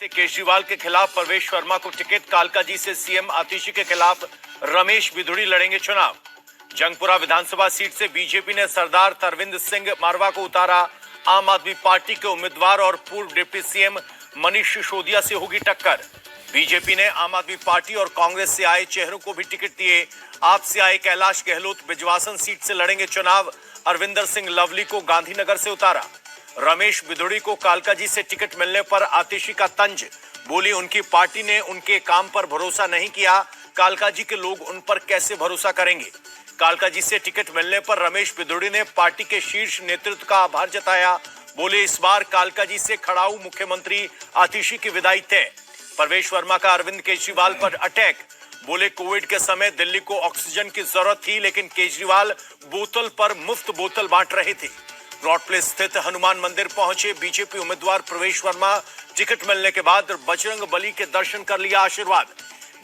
केजरीवाल के खिलाफ परवेश वर्मा को टिकट, कालकाजी से सीएम आतिशी के खिलाफ रमेश बिधूड़ी लड़ेंगे चुनाव। जंगपुरा विधानसभा सीट से बीजेपी ने सरदार तरविंद सिंह मारवा को उतारा। आम आदमी पार्टी के उम्मीदवार और पूर्व डिप्टी सीएम मनीष सिसोदिया से होगी टक्कर। बीजेपी ने आम आदमी पार्टी और कांग्रेस से आए चेहरों को भी टिकट दिए। आप से आए कैलाश गहलोत बिजवासन सीट से लड़ेंगे चुनाव। अरविंदर सिंह लवली को गांधीनगर से उतारा। रमेश बिधूड़ी को कालकाजी से टिकट मिलने पर आतिशी का तंज। बोली उनकी पार्टी ने उनके काम पर भरोसा नहीं किया, कालकाजी के लोग उन पर कैसे भरोसा करेंगे। कालकाजी से टिकट मिलने पर रमेश बिधूड़ी ने पार्टी के शीर्ष नेतृत्व का आभार जताया। बोले इस बार कालकाजी से खड़ाऊ मुख्यमंत्री आतिशी की विदाई तय। परवेश वर्मा का अरविंद केजरीवाल पर अटैक। बोले कोविड के समय दिल्ली को ऑक्सीजन की जरूरत थी, लेकिन केजरीवाल बोतल पर मुफ्त बोतल बांट रहे थे। ब्रॉड प्लेस स्थित हनुमान मंदिर पहुंचे बीजेपी उम्मीदवार परवेश वर्मा। टिकट मिलने के बाद बजरंग बली के दर्शन कर लिया आशीर्वाद।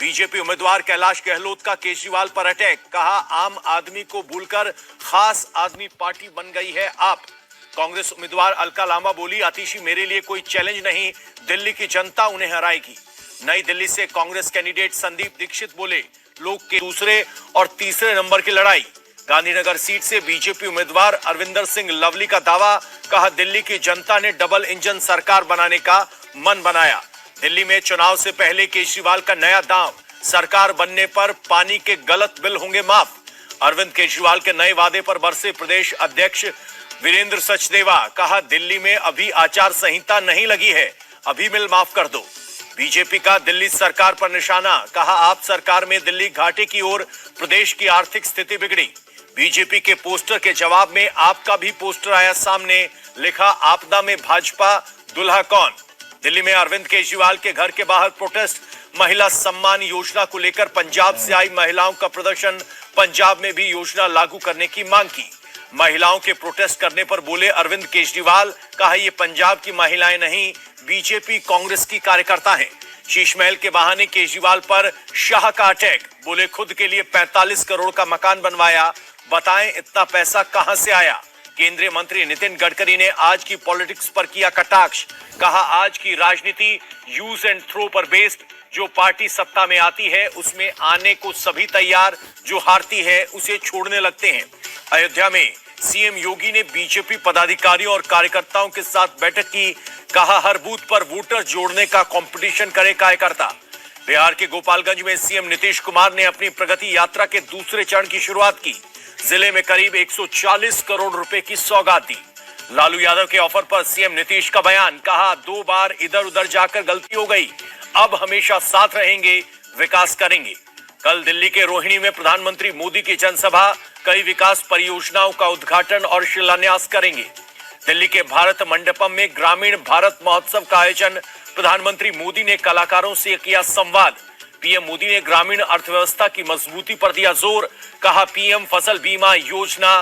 बीजेपी उम्मीदवार कैलाश गहलोत का केजरीवाल पर अटैक। कहा आम आदमी को भूलकर खास आदमी पार्टी बन गई है आप। कांग्रेस उम्मीदवार अलका लांबा बोली आतिशी मेरे लिए कोई चैलेंज नहीं, दिल्ली की जनता उन्हें हराएगी। नई दिल्ली से कांग्रेस कैंडिडेट संदीप दीक्षित बोले लोग के दूसरे और तीसरे नंबर की लड़ाई। गांधीनगर सीट से बीजेपी उम्मीदवार अरविंदर सिंह लवली का दावा। कहा दिल्ली की जनता ने डबल इंजन सरकार बनाने का मन बनाया। दिल्ली में चुनाव से पहले केजरीवाल का नया दांव, सरकार बनने पर पानी के गलत बिल होंगे माफ। अरविंद केजरीवाल के नए वादे पर बरसे प्रदेश अध्यक्ष वीरेंद्र सचदेवा। कहा दिल्ली में अभी आचार संहिता नहीं लगी है, अभी बिल माफ कर दो। बीजेपी का दिल्ली सरकार पर निशाना। कहा आप सरकार में दिल्ली घाटे की ओर, प्रदेश की आर्थिक स्थिति बिगड़ी। बीजेपी के पोस्टर के जवाब में आपका भी पोस्टर आया सामने। लिखा आपदा में भाजपा दुल्हा कौन। दिल्ली में अरविंद केजरीवाल के घर के बाहर प्रोटेस्ट। महिला सम्मान योजना को लेकर पंजाब से आई महिलाओं का प्रदर्शन। पंजाब में भी योजना लागू करने की मांग की। महिलाओं के प्रोटेस्ट करने पर बोले अरविंद केजरीवाल। कहा ये पंजाब की महिलाएं नहीं, बीजेपी कांग्रेस की कार्यकर्ता हैं। शीशमहल के बहाने केजरीवाल पर शाह का अटैक। बोले खुद के लिए 45 करोड़ का मकान बनवाया, बताएं इतना पैसा कहां से आया। केंद्रीय मंत्री नितिन गडकरी ने आज की पॉलिटिक्स पर किया कटाक्ष। कहा आज की राजनीति यूज एंड थ्रो पर बेस्ड। जो पार्टी सत्ता में आती है उसमें आने को सभी तैयार, जो हारती है उसे छोड़ने लगते हैं। अयोध्या में सीएम योगी ने बीजेपी पदाधिकारियों और कार्यकर्ताओं के साथ बैठक की। कहा हर बूथ पर वोटर जोड़ने का कंपटीशन करे कार्यकर्ता। बिहार के गोपालगंज में सीएम नीतीश कुमार ने अपनी प्रगति यात्रा के दूसरे चरण की शुरुआत की। जिले में करीब 140 करोड़ रुपए की सौगात दी। लालू यादव के ऑफर पर सीएम नीतीश का बयान। कहा 2 बार इधर उधर जाकर गलती हो गई, अब हमेशा साथ रहेंगे, विकास करेंगे। कल दिल्ली के रोहिणी में प्रधानमंत्री मोदी की जनसभा। कई विकास परियोजनाओं का उद्घाटन और शिलान्यास करेंगे। दिल्ली के भारत मंडपम में ग्रामीण भारत महोत्सव का आयोजन। प्रधानमंत्री मोदी ने कलाकारों से किया संवाद। पीएम मोदी ने ग्रामीण अर्थव्यवस्था की मजबूती पर दिया जोर। कहा पीएम फसल बीमा योजना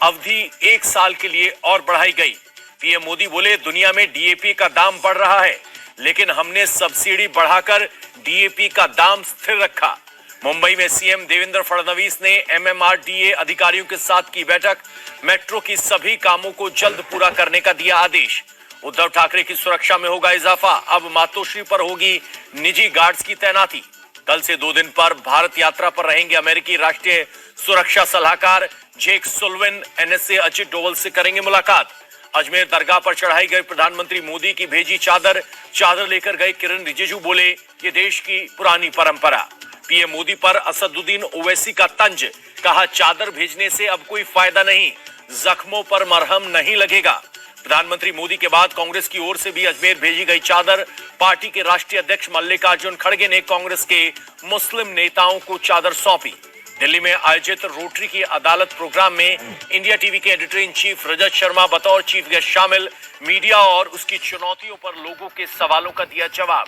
अवधि 1 साल के लिए और बढ़ाई गई। पीएम मोदी बोले दुनिया में डीएपी का दाम बढ़ रहा है, लेकिन हमने सब्सिडी बढ़ाकर डीएपी का दाम स्थिर रखा। मुंबई में सीएम देवेंद्र फडणवीस ने एमएमआरडीए अधिकारियों के साथ की बैठक। मेट्रो की सभी कामों को जल्द पूरा करने का दिया आदेश। उद्धव ठाकरे की सुरक्षा में होगा इजाफा। अब मातोश्री पर होगी निजी गार्ड्स की तैनाती। कल से 2 दिन पर भारत यात्रा पर रहेंगे अमेरिकी राष्ट्रीय सुरक्षा सलाहकार जेक सुल्लिवन। एनएसए अजित डोवल से करेंगे मुलाकात। अजमेर दरगाह पर चढ़ाई गई प्रधानमंत्री मोदी की भेजी चादर लेकर गए किरण रिजिजू। बोले ये देश की पुरानी परंपरा। पीएम मोदी पर असदुद्दीन ओवैसी का तंज। कहा चादर भेजने से अब कोई फायदा नहीं, जख्मों पर मरहम नहीं लगेगा। प्रधानमंत्री मोदी के बाद कांग्रेस की ओर से भी अजमेर भेजी गई चादर। पार्टी के राष्ट्रीय अध्यक्ष मल्लिकार्जुन खड़गे ने कांग्रेस के मुस्लिम नेताओं को चादर सौंपी। दिल्ली में आयोजित रोटरी की अदालत प्रोग्राम में इंडिया टीवी के editor in chief Rajat Sharma बतौर चीफ गेस्ट शामिल। मीडिया और उसकी चुनौतियों पर लोगों के सवालों का दिया जवाब।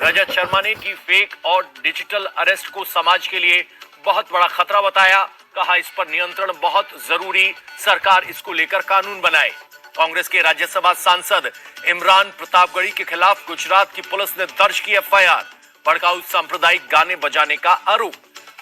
रजत शर्मा ने डीप फेक और डिजिटल अरेस्ट को समाज के लिए बहुत बड़ा खतरा बताया। कहा इस पर नियंत्रण बहुत जरूरी, सरकार इसको लेकर कानून बनाए। कांग्रेस के राज्यसभा सांसद इमरान प्रतापगढ़ी के खिलाफ गुजरात की पुलिस ने दर्ज की एफआईआर। भड़काऊ सांप्रदायिक गाने बजाने का आरोप।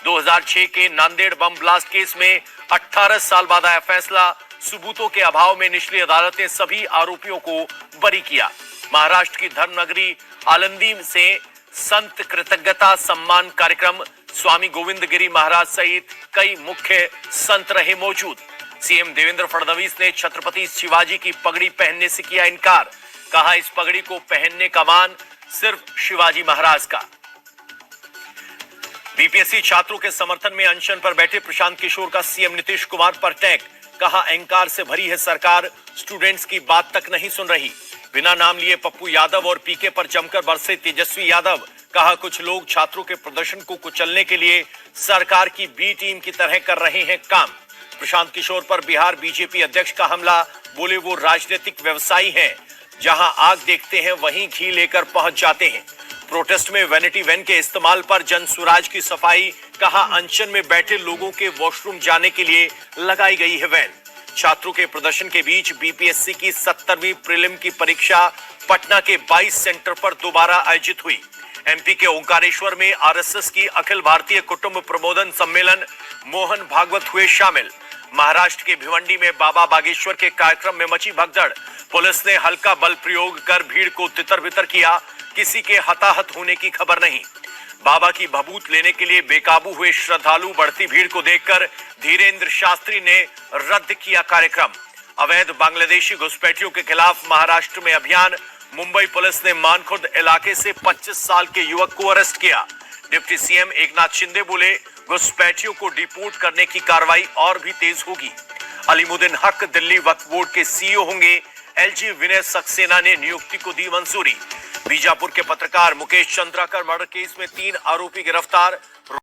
2006 के नांदेड़ बम ब्लास्ट केस में 18 साल बाद आया फैसला। सबूतों के अभाव में निचली अदालत ने सभी आरोपियों को बरी किया। महाराष्ट्र की धर्मनगरी आलंदी से संत कृतज्ञता सम्मान कार्यक्रम, स्वामी गोविंद गिरी महाराज सहित कई मुख्य संत रहे मौजूद। सीएम देवेंद्र फडणवीस ने छत्रपति शिवाजी की पगड़ी पहनने से किया इनकार, कहा इस पगड़ी को पहनने का मान सिर्फ शिवाजी महाराज का। बीपीएससी छात्रों के समर्थन में अनशन पर बैठे प्रशांत किशोर का सीएम नीतीश कुमार पर टैग, कहा अहंकार से भरी है सरकार, स्टूडेंट्स की बात तक नहीं सुन रही। बिना नाम लिए पप्पू यादव और पीके पर जमकर बरसे तेजस्वी यादव, कहा कुछ लोग छात्रों के प्रदर्शन को कुचलने के लिए सरकार की बी टीम की तरह कर रहे हैं काम। प्रशांत किशोर पर बिहार बीजेपी अध्यक्ष का हमला, बोले वो राजनीतिक व्यवसायी हैं, जहां आग देखते हैं वहीं घी लेकर पहुंच जाते हैं। प्रोटेस्ट में वैनिटी वैन के इस्तेमाल पर जन सुराज की सफाई, कहा अनशन में बैठे लोगों के वॉशरूम जाने के लिए लगाई गई है वैन। छात्रों के प्रदर्शन के बीच बीपीएससी की 70वीं प्रीलिम की परीक्षा पटना के 22 सेंटर पर दोबारा आयोजित हुई। एमपी के ओंकारेश्वर में आरएसएस की अखिल भारतीय कुटुंब प्रबोधन सम्मेलन मोहन भागवत हुए शामिल। महाराष्ट्र के भिवंडी में बाबा बागेश्वर के कार्यक्रम में मची भगदड़, पुलिस ने हल्का बल प्रयोग कर भीड़ को तितर-बितर किया, किसी के हताहत होने की खबर नहीं। बाबा की भभूत लेने के लिए बेकाबू हुए श्रद्धालु, बढ़ती भीड़ को देखकर धीरेन्द्र शास्त्री ने रद्द किया कार्यक्रम। अवैध बांग्लादेशी घुसपैठियों के खिलाफ महाराष्ट्र में अभियान, मुंबई पुलिस ने मानखुर्द इलाके से 25 साल के युवक को अरेस्ट किया। डिप्टी सीएम एकनाथ शिंदे बोले घुसपैठियों को डिपोर्ट करने की कार्रवाई और भी तेज होगी। अलीमुद्दीन हक दिल्ली वक्फ बोर्ड के सीईओ होंगे, एलजी विनय सक्सेना ने नियुक्ति को दी मंजूरी। बीजापुर के पत्रकार मुकेश चंद्राकर मर्डर केस में 3 आरोपी गिरफ्तार,